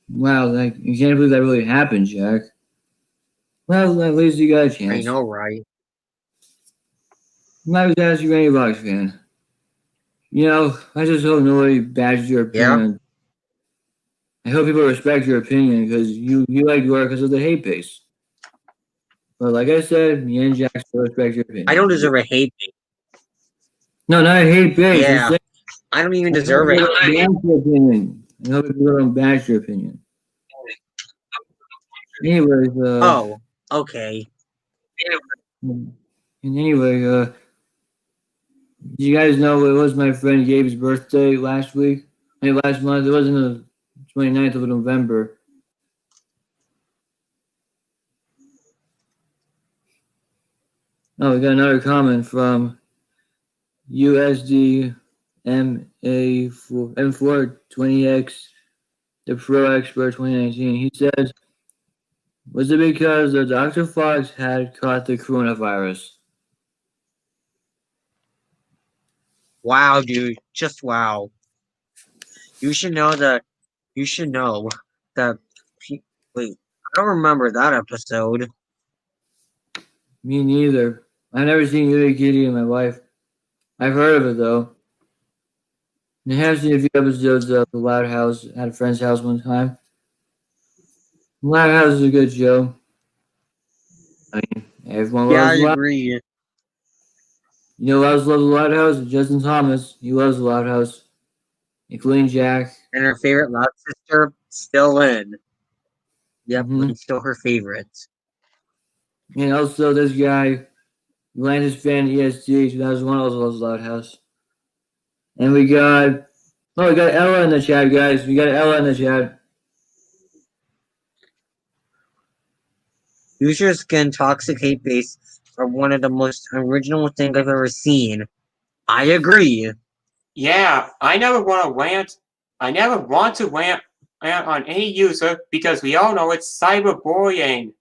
Wow, like, you can't believe that really happened, Jack. Well, at least you got a chance. I know, right? I was asking you, any Bucks fan. You know, I just hope nobody bashes your opinion. I hope people respect your opinion because you like Dora because of the hate base. But like I said, me and Jack still respect your opinion. I don't deserve a hate base. No, not a hate base. Yeah, I don't even deserve it. I hope people don't bash your opinion. Anyways, Oh, okay. And anyway, you guys know it was my friend Gabe's birthday last month. It wasn't the 29th of November. Oh, we got another comment from USD M4 20X, the Pro Expert 2019. He says, was it because the Dr. Fox had caught the coronavirus? Wow, dude. Just wow. You should know that. You should know that. Wait, I don't remember that episode. Me neither. I've never seen Kitty Kitty in my life. I've heard of it though. I have seen a few episodes of The Loud House at a friend's house one time. The Loud House is a good show. I mean, everyone Yeah, I loves The Loud. agree. You know who else loves The Loud House? Justin Thomas. He loves The Loud House, including Jack. And her favorite loud sister, still in. Yep, Mhm. still her favorite. And also this guy, Atlantis fan ESG 2001 also loves Loud House. And we got Ella in the chat, guys. We got Ella in the chat. Use Your Skin Toxic Hate Base are one of the most original things I've ever seen. I agree. Yeah, I never want to rant. I never want to rant on any user because we all know it's cyberbullying.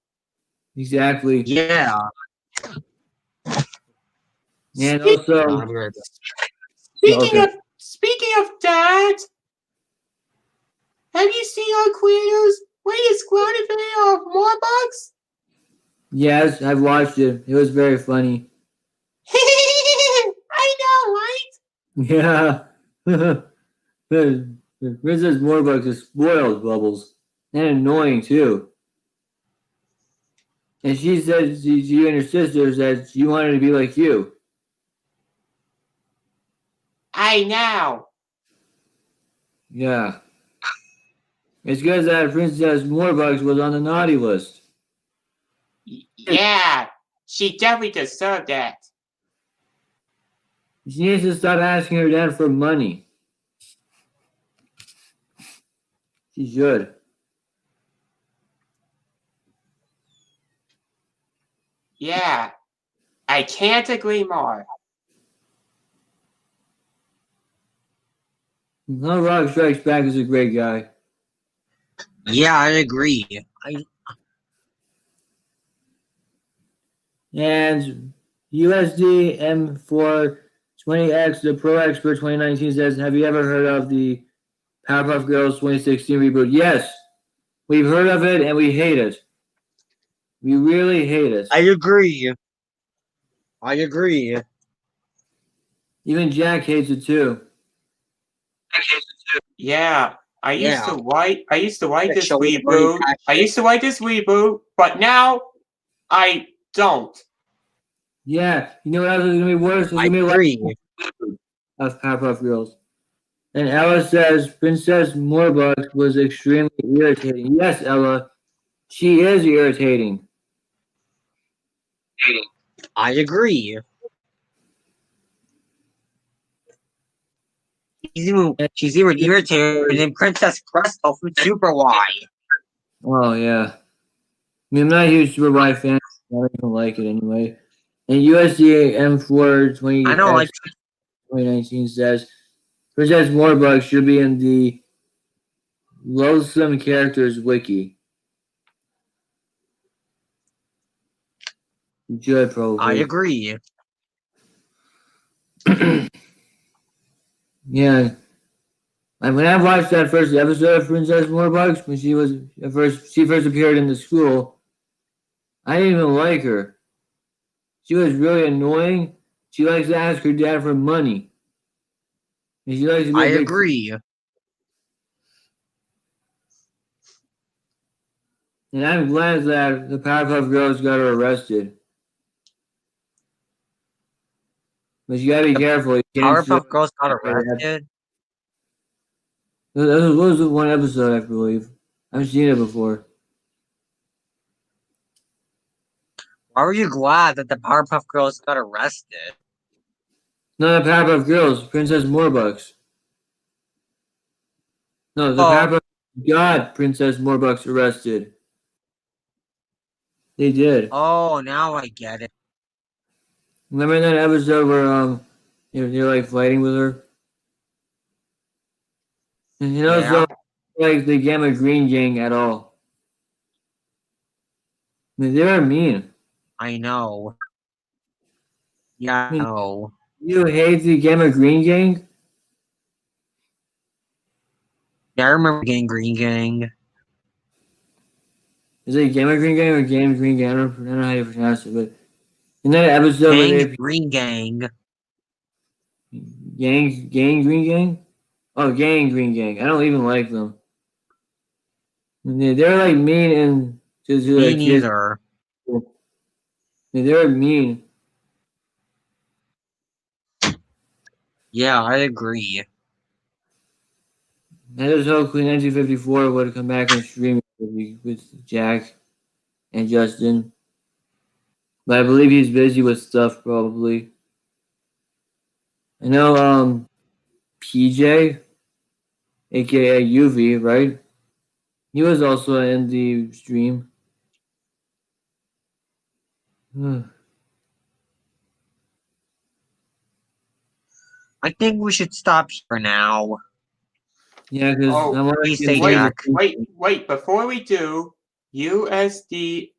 Exactly. Yeah. And also, Speaking of that, have you seen our creators' latest grounded video of Morbucks? yes, I've watched it. It was very funny. I know, right? Yeah. Princess Morbucks is spoiled, Bubbles. And annoying, too. And she said, she and her sister said she wanted to be like you. I know. Yeah. It's because that Princess Morbucks was on the naughty list. Yeah, she definitely deserved that. She needs to stop asking her dad for money. She should. Yeah, I can't agree more. No, Rock Strikes Back is a great guy. Yeah, I agree. And USD M420X, the Pro Expert 2019 says, have you ever heard of the Powerpuff Girls 2016 reboot? Yes, we've heard of it and we hate it. We really hate it. I agree. I agree. Even Jack hates it too. Yeah, I used to like this Shall we reboot. I used to like this reboot, but now I don't. Yeah, you know what else is gonna be worse? It's I gonna be agree. of Powerpuff Girls. And Ella says Princess Morbucks was extremely irritating. Yes, Ella, she is irritating. I agree. She's even irritated than Princess Crystal from Super Y. Oh yeah. I mean, I'm not a huge Super Y fan. I don't even like it anyway. And USDA M4 I know, like 2019 says Princess Morbucks should be in the Loathsome Characters Wiki. You should probably. I agree. Yeah. And when I watched that first episode of Princess Morbucks, when she first appeared in the school, I didn't even like her. She was really annoying. She likes to ask her dad for money. And she likes to be I a big agree. And I'm glad that the Powerpuff Girls got her arrested. But you gotta be careful. You can't Powerpuff Girls got arrested. That was one episode, I believe. I've seen it before. Why were you glad that the Powerpuff Girls got arrested? No, the Powerpuff Girls, Princess Morbucks. No, the Oh. Powerpuff got Princess Morbucks arrested. They did. Oh, now I get it. Remember that episode where they're like fighting with her? And you know, Yeah. so like the Gamma Green Gang at all. I mean, they were mean. I know. Yeah, I know. You hate the Gamma Green Gang? Yeah, I remember getting Green Gang. Is it Gamma Green Gang or Game Green Gang? I don't know how you pronounce it, but in that episode where Gang they Green Gang. Gang Green Gang? Oh, Gang Green Gang. I don't even like them. They're like mean and to Me their kids. neither. They're mean. Yeah, I agree. I just hope Queen 1954 would come back and stream with Jack and Justin. But I believe he's busy with stuff probably. I know PJ, aka UV, right? He was also in the stream. I think we should stop for now. Yeah, because Oh, I want please to say wait, Jack. wait, before we do, USDM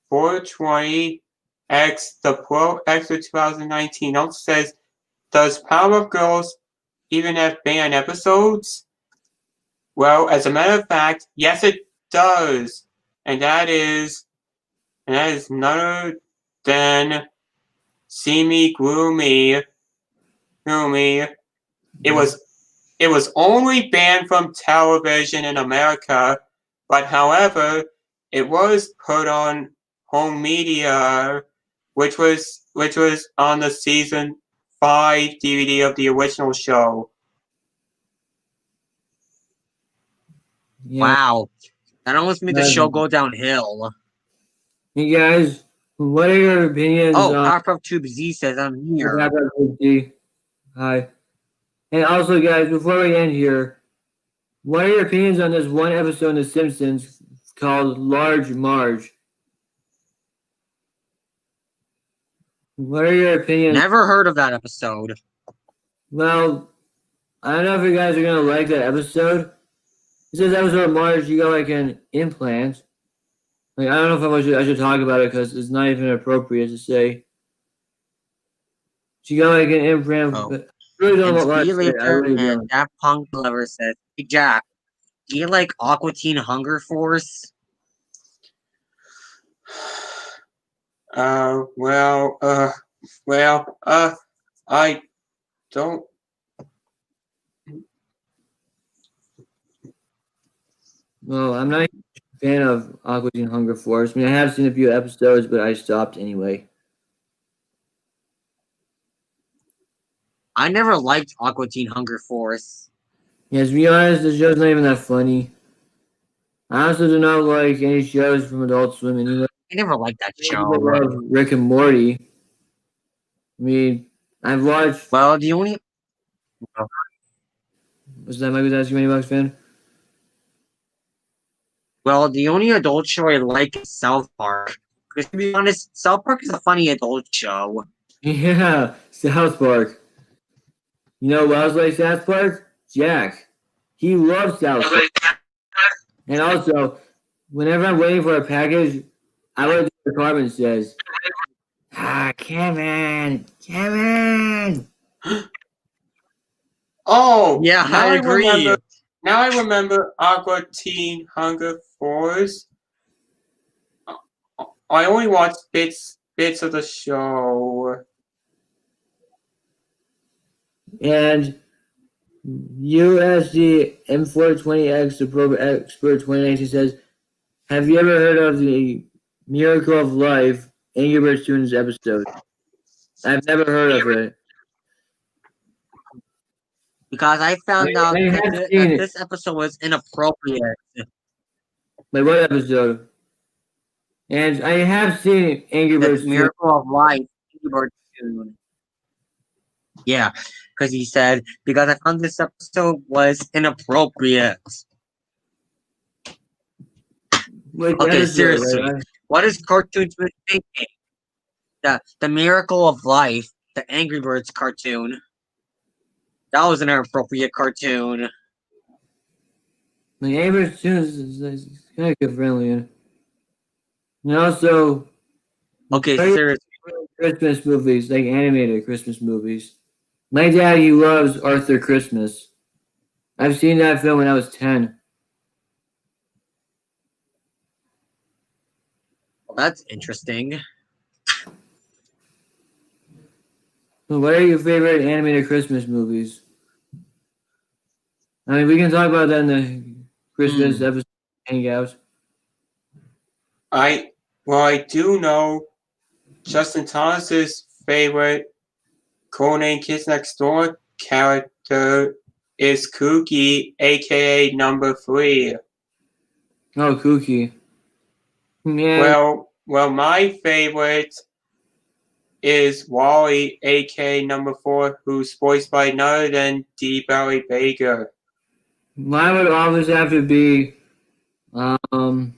420 X the Pro X of 2019 also says, does Powerpuff Girls even have banned episodes? Well, as a matter of fact, yes it does. And that is none other than See Me, Glue Me. It was only banned from television in America, but however, it was put on home media, which was on the season 5 DVD of the original show. Yeah. Wow. That almost made the show go downhill. Hey guys, what are your opinions Oh, on Powerpuff Tube Z says I'm here. Hi. And also, guys, before we end here, what are your opinions on this one episode in The Simpsons called Large Marge? What are your opinions? Never heard of that episode. Well, I don't know if you guys are gonna like that episode. It says episode of Marge, you got like an implant. Like I don't know if I should talk about it because it's not even appropriate to say. She got like an implant. Oh. But I really don't And know what see you to say. I later, really don't. and Daft Punk Lover says, hey Jack, do you like Aqua Teen Hunger Force? I don't. Well, I'm not a fan of Aqua Teen Hunger Force. I mean, I have seen a few episodes, but I stopped anyway. I never liked Aqua Teen Hunger Force. Yeah, to be honest, the show's not even that funny. I also do not like any shows from Adult Swim anyway. I never liked that I show. love Rick and Morty. I mean, I've watched. Well, the only Was that maybe that's you, Bucks fan? the only adult show I like is South Park. Because to be honest, South Park is a funny adult show. Yeah, South Park. You know what else like South Park? Jack. He loves South Park. And also, whenever I'm waiting for a package, I look at the department says, Kevin. Oh, Yeah, now I agree. Now I remember Aqua Teen Hunger Force. I only watched bits of the show. And USD M420X, the Pro Expert 2019 says, have you ever heard of the Miracle of Life Angry Birds Students episode? I've never heard of it. Because I found out I have that seen it. this episode was inappropriate. Like what episode? And I have seen Angry Birds. The Miracle of Life. Angry Birds Tune. Yeah, because he said, because I found this episode was inappropriate. Which Okay, episode, seriously. right? What is Cartoon Twist thinking? The Miracle of Life, the Angry Birds cartoon. That was an inappropriate cartoon. The Amber Tunes is kind of friendly. And also, Okay, very seriously. Christmas movies, like animated Christmas movies. My dad, he loves Arthur Christmas. I've seen that film when I was 10. Well, that's interesting. So what are your favorite animated Christmas movies? I mean, we can talk about that in the Christmas episode hangout. I do know Justin Thomas's favorite Conan Kids Next Door character is Kooky, aka Number 3. Oh, Kooky. Yeah. Well, my favorite is Wally, aka Number 4, who's voiced by none other than D. Barry Baker. Mine would always have to be, probably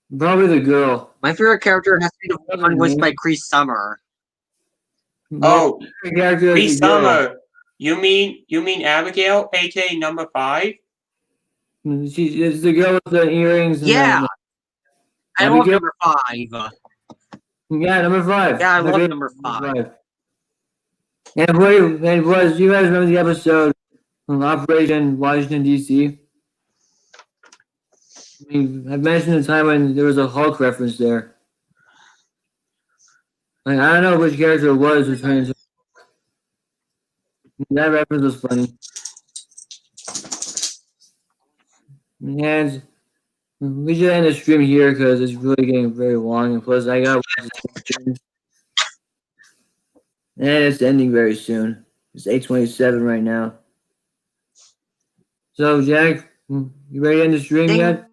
the girl. My favorite character has to be the one voiced by Cree Summer. Oh, My character Cree is the girl. Summer. You mean Abigail, aka Number 5? She is the girl with the earrings. And Yeah. I love Abigail? number 5. Yeah, number 5. Yeah, I My love favorite number 5. And was you guys remember the episode from Operation Washington D.C.? I mean, I've mentioned the time when there was a Hulk reference there. Like, I don't know which character it was trying to. That reference was funny. And we should end the stream here because it's really getting very long, and plus I got and it's ending very soon. It's 8:27 right now. So Jack, you ready to end the stream yet?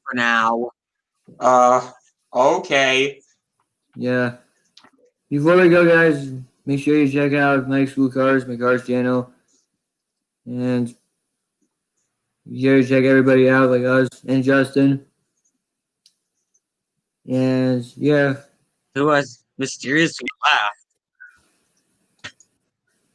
For now. Okay. Yeah. Before we go, guys, make sure you check out Mike's School Cars, my cars channel, and you gotta check everybody out, like us and Justin. And yeah. Who has mysteriously left?